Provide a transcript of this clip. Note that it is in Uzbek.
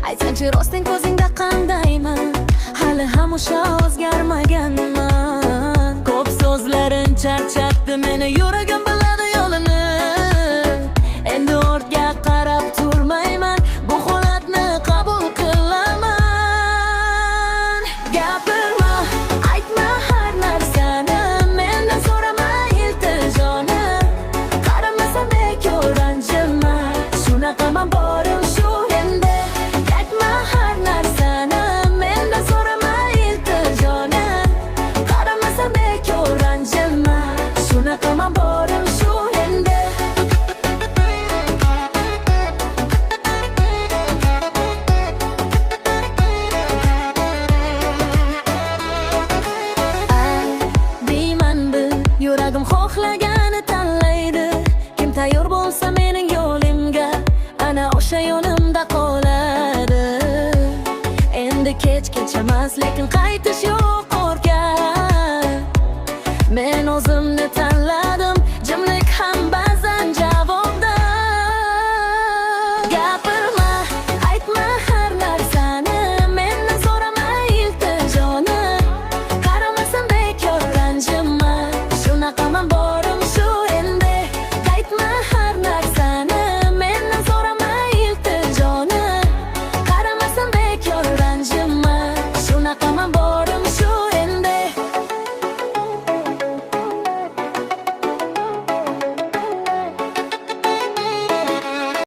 Aytsanchi rosting ko'zingda qandayman, hali ham o'sha o'zgarmaganman. Ko'p so'zlaring charchatdi meni, yuragim biladi yo'lini. Endi ortga qarab turmayman, bu holatni qabul qilaman. Gapirma, aytma har narsani, mendan so'rama iltijoni. Qaramasa bekor ranjima, shunaqaman borim shu endi. Yuragim xohlagani tanlaydi. Kim tayyor bo'lsa mening yo'limga, ana o'sha yo'limda qoladi. Endi kech emas, lekin qaytish yo'q.